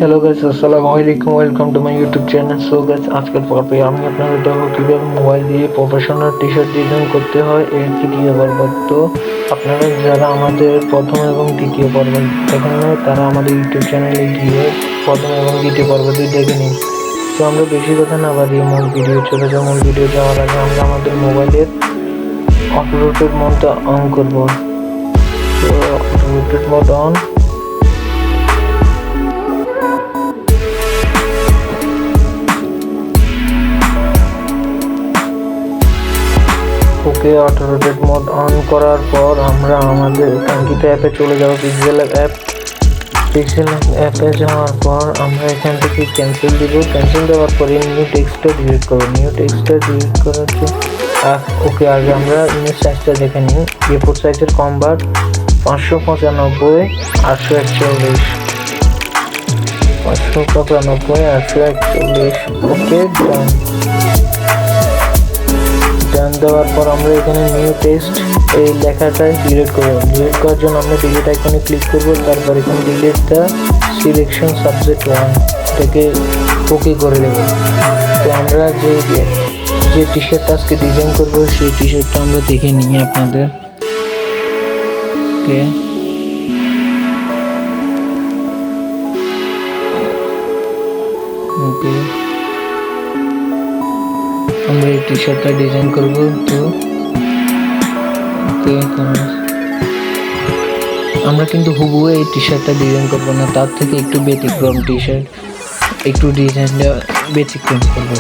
Hello guys, আসসালামু আলাইকুম। Welcome to my YouTube channel. So guys, আজকের পর্বে আমি আপনাদের দেখাবো কিভাবে মোবাইল দিয়ে প্রফেশনাল টি-শার্ট ডিজাইন করতে হয় এর দ্বিতীয় পর্ব। তো আপনারা যারা আমাদের প্রথম এবং দ্বিতীয় পর্ব দেখেন নাই, তারা আমাদের ইউটিউব চ্যানেলে গিয়ে প্রথম এবং দ্বিতীয় পর্বটি দেখে নিন। তো আমরা বেশি কথা না বাড়িয়ে মূল ভিডিও চলে যাই। মূল ভিডিও যাওয়ার আগে আমরা আমাদের মোবাইলের অটো রোটেট মোডটা অন করব। তো auto rotate mode on. Okay, auto rotate mode on করার পর আমরা আমাদের কাঙ্ক্ষিত অ্যাপে চলে যাব। পিক্সেলল্যাব অ্যাপে যাওয়ার পর আমরা এখান থেকে ক্যান্সেল দিব। ক্যান্সেল দেওয়ার পরে নিউ টেক্সটটা ডিলিট করব। নিউ টেক্সটটা ডিলিট করার জন্য ওকে, আগে আমরা ইমেজ সাইজটা দেখে নিই। এ4 সাইজের কনভার্ট 595 841 595 841। ওকে, ডান দেওয়ার পর আমরা এখানে নিউ টেক্সট এই লেখাটা ডিলিট করব। ডিলিট করার জন্য আমরা ডিলিট আইকনে ক্লিক করব। তারপর এখানে ডিলিট দ্য সিলেকশন সাবজেক্ট 1 এটাকে ওকে করে দেব। তো আমরা যে টি শার্টটা আজকে ডিজাইন করব সেই টি শার্টটা আমরা দেখে নিই আপনাদের। ওকে, ওকে, আমরা এই টি শার্টটা ডিজাইন করব। তো ওকে, আমরা কিন্তু হুবহু এই টি শার্টটা ডিজাইন করব না, তার থেকে একটু ব্যতিক্রম টি শার্ট, একটু ডিজাইনটা ব্যতিক্রম করব।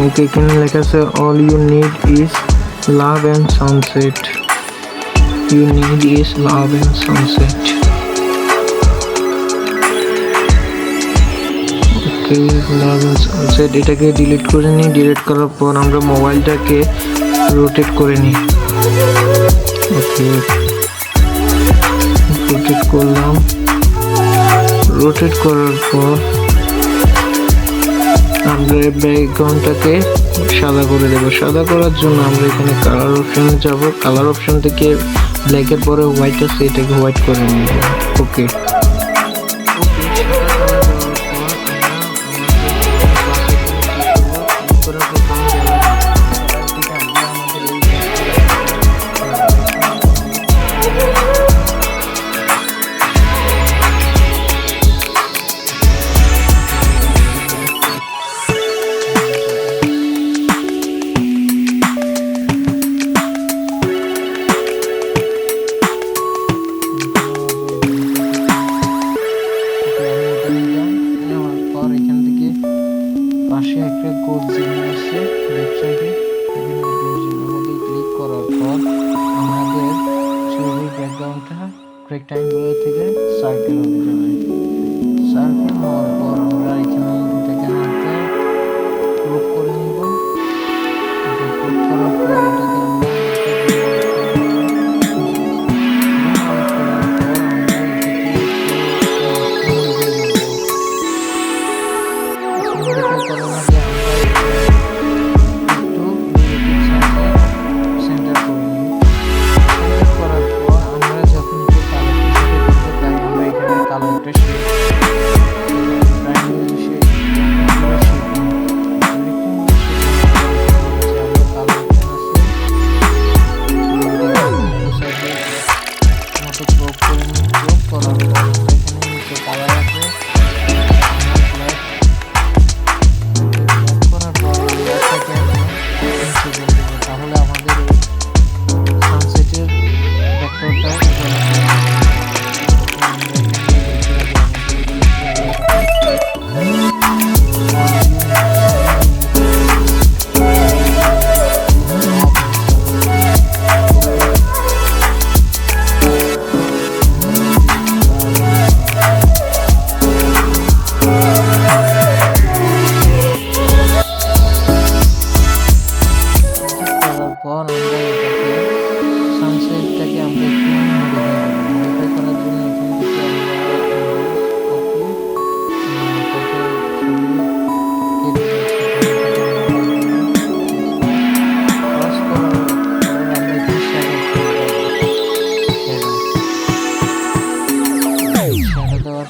ওকে, এখানে লেখা আছে all you need is love and sunset. You need is love and sunset. Okay, love and sunset এটাকে ডিলিট করে নিই। ডিলিট করার পর আমরা মোবাইলটাকে রোটেট করে নিই। ওকে, রোটেট করলাম। রোটেট করার পর আমরা ব্যাকগ্রাউন্ডটাকে সাদা করে দেবো। সাদা করার জন্য আমরা এখানে কালার অপশনে যাব। কালার অপশন থেকে ব্ল্যাকের পরে হোয়াইট আছে, এটাকে হোয়াইট করে নিব। ওকে, পাশে একটা গোল চিহ্ন আছে লেফট সাইডে, এখানে গোল চিহ্নের মধ্যে ক্লিক করার পর আমাদের ছবির ব্যাকগ্রাউন্ডটা রেক্ট্যাঙ্গুলার থেকে সার্কেল হয়ে যাবে। সার্কেল হওয়ার পর আমরা এখানে এটাকে হাতে গ্রুপ করে নিব। গ্রুপ করার পর এটাকে আমরা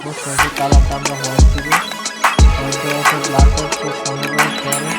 রাখবো। সহজে কালারটা আমরা হোয়াইট দিব, হোয়াইট দেওয়ার পর ব্লাডটা খুব সুন্দর করে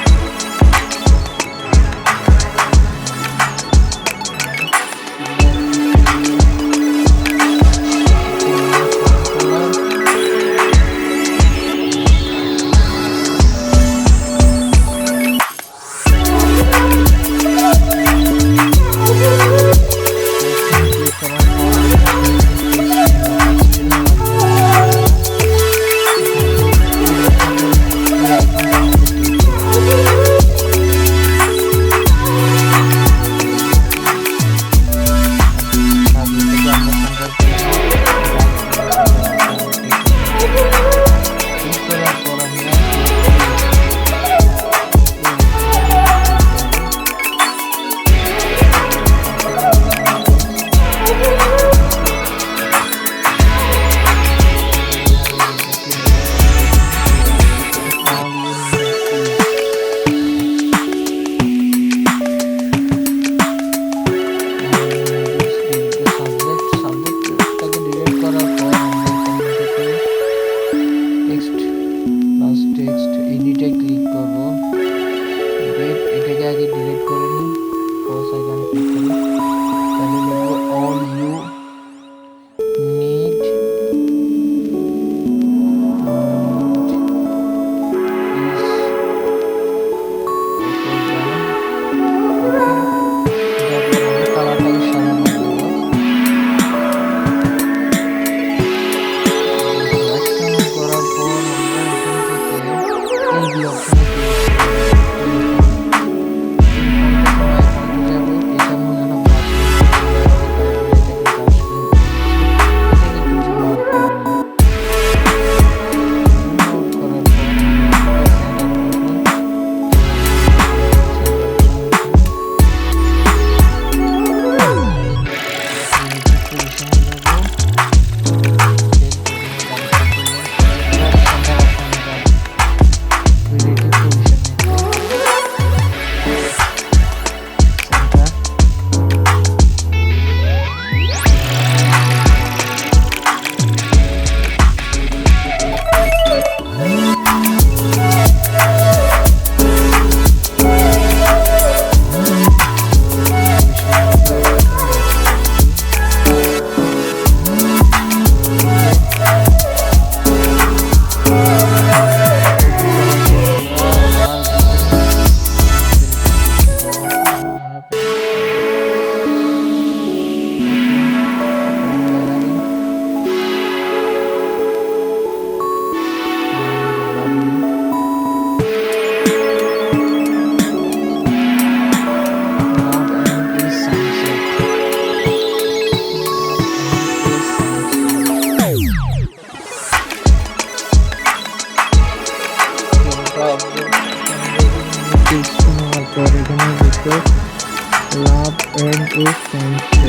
love and a sunset. Love and a sunset.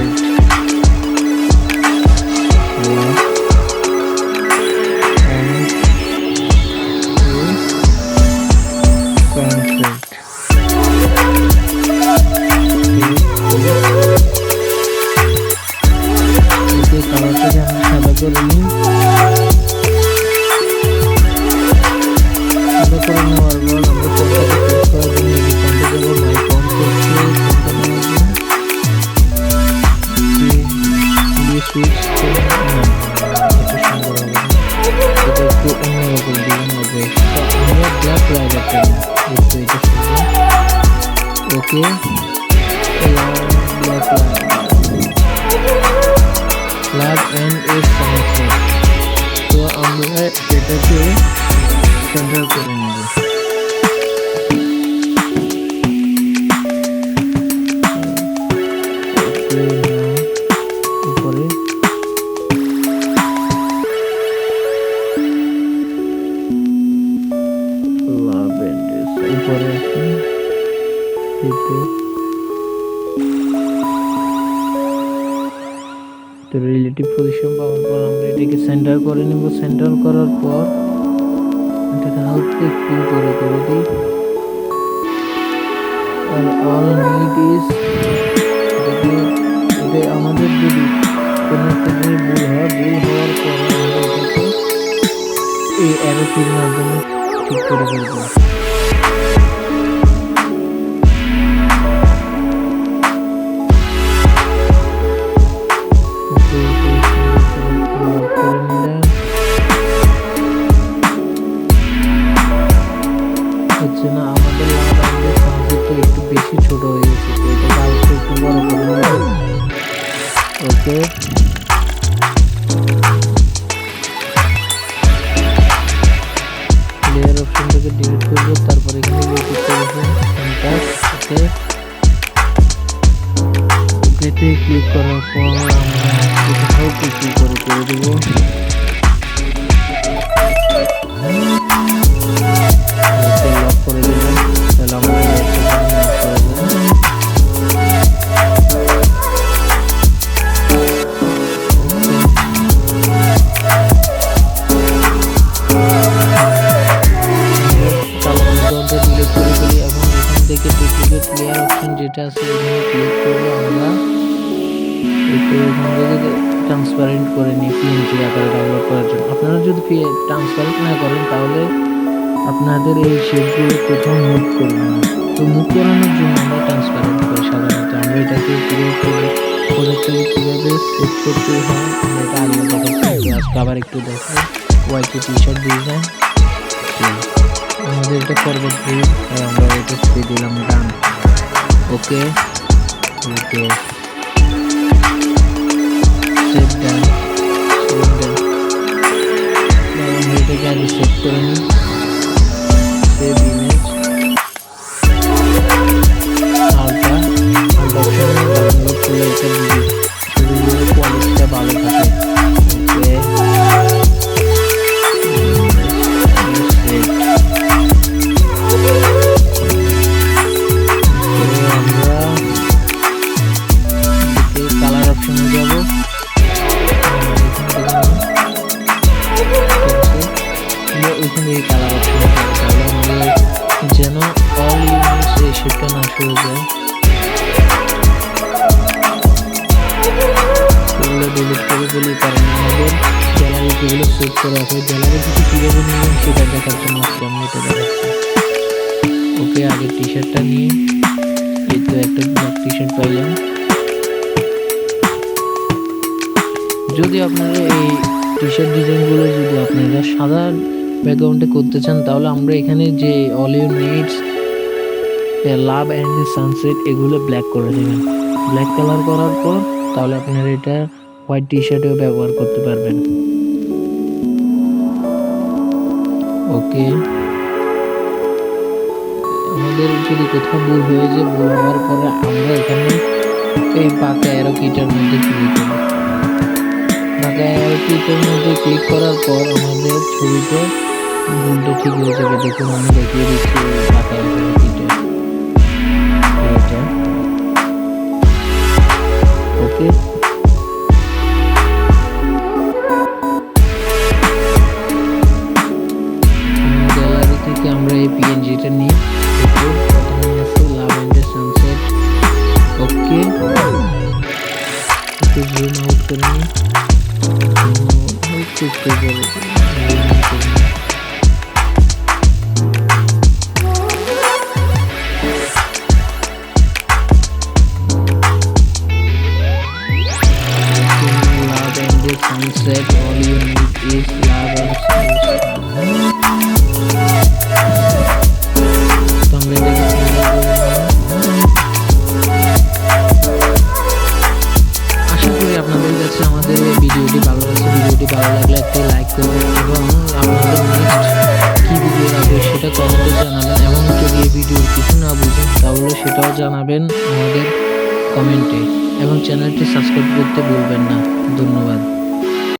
Okay, কালারটাকে আমরা সাদা করে নিই। সাদা করে নেওয়ার পর আমরা ফোনটাকে প্রেস করার জন্য এই ফোনটা দেবো মাই ফোন করছি ফোনটা নেওয়ার জন্য দিয়ে সুইচ করে এটা সুন্দর হবে না, এটা একটু অন্যরকম ডিজাইন হবে। আমরা ব্ল্যাক লাইটারটা নিই, একটু এটা সুন্দর। Okay, black love and a sunset. তো আমরা এটাকে সেন্টার করে নেব। উপরে লাভ এন্ড উপরে আছে তো রিলেটিভ পজিশন পাওয়ার পর আমরা এটাকে সেন্টার করে নেব। সেন্টার করার পর এটাকে হালকা একটু করে দিই। আর অল নিড ইজ এটা আমাদের যদি কোনো একটা জিনিস ভুল হওয়ার পর আমরা এটাকে এই অ্যারো কির মাধ্যমে ঠিক করে ফেলবো। হচ্ছে না, আমাদের সাবজেক্টটা একটু বেশি ছোট হয়ে গেছে, তো এটাকে আরেকটু একটু বড় করে নেব। ওকে, লেয়ার অপশনটাকে ডিলিট করবো, তারপর এখানে ক্লিক করবো সেন্টার। ওকে, ওকেতে ক্লিক করার পর আমরা কোথাও কিছু করে দেবো। লক করে দিলাম, তাহলে আমাদের লেয়ার অপশন যেটা আছে এখানে ক্লিক করবো আমরা। ট্রান্সপারেন্ট করে নিই পিএনজি আকারে ডাউনলোড করার জন্য। আপনারা যদি ট্রান্সপারেন্ট না করেন তাহলে আপনাদের এই শেপগুলো কোথাও মুভ করবে না। তো মুভ করানোর জন্য আমরা ট্রান্সপারেন্ট করি সাধারণত। আমরা এটাকে প্রজেক্টটাকে কীভাবে সেট করতে হয় আমরা এটা আগে দেখাচ্ছি, আজকে আবার একটু দেখো। ওয়াইটি টি শার্ট ডিজাইন, আমাদের এটা ফরওয়ার্ড ভিউ, আমরা এটা ছেড়ে দিলাম ডান। ওকে, ওকে, সেভ ডান, এটাকে আগে সেভ করে নিই। Save image, ultra option download করলে এটা ছবিগুলো কোয়ালিটিটা ভালো থাকে। ওকে, কালার অপশনে যাব, ওইখানে এই কালার অপশনে যাব, তাহলে আমাদের যেন অল ইমেজ এই শেপটা না শুরু যায়। এগুলো ডিলিট করে দিলে, কারণ আমাদের গ্যালারি যেগুলো সেভ করা আছে গ্যালারি থেকে কীভাবে নিলাম সেটা দেখার জন্য আজকে আমি এটা দেখাচ্ছি। ওকে, আগে টি শার্টটা নিয়ে, এই তো একটা ব্ল্যাক টি শার্ট পাইলাম। যদি আপনারা এই টি শার্ট ডিজাইনগুলো যদি আপনারা সাদা ব্যাকগ্রাউন্ডে করতে চান তাহলে আমরা এখানে যে all you needs, love and the sunset এগুলো ব্ল্যাক করে দেবেন। ব্ল্যাক কালার করার পর তাহলে আপনারা এটা হোয়াইট টি শার্টেও ব্যবহার করতে পারবেন। ওকে, আমাদের যদি কোথাও ভুল হয়ে যায়, ভুল হওয়ার পরে আমরা এখানে এই বাঁকা অ্যারো কিটার মধ্যে ক্লিক করব। বাঁকা অ্যারো কিটার মধ্যে ক্লিক করার পর আমাদের ছবিটা ভুলটা ঠিক হয়ে যাবে। দেখুন আমি দেখিয়ে দিচ্ছি বাঁকা অ্যারো কিটার এটা। ওকে, গ্যালারি থেকে আমরা এই পিএনজিটা নিই। প্রথমে আছে লাভ এন্ড সানসেট। ওকে, একটু জুম আউট করে নিই, একটু বড় sunset, all you need is love and sunset. আশা করি আপনাদের কাছে আমাদের এই ভিডিওটি ভালো লাগছে। ভিডিওটি ভালো লাগলে একটি লাইক করবেন এবং আপনাদের নেক্সট কি ভিডিও লাগবে সেটা কমেন্টে জানাবেন, এবং যদি এই ভিডিওর কিছু না বুঝেন তাহলে সেটাও জানাবেন আমাদের কমেন্টে, এবং চ্যানেলটি সাবস্ক্রাইব করতে ভুলবেন না। ধন্যবাদ।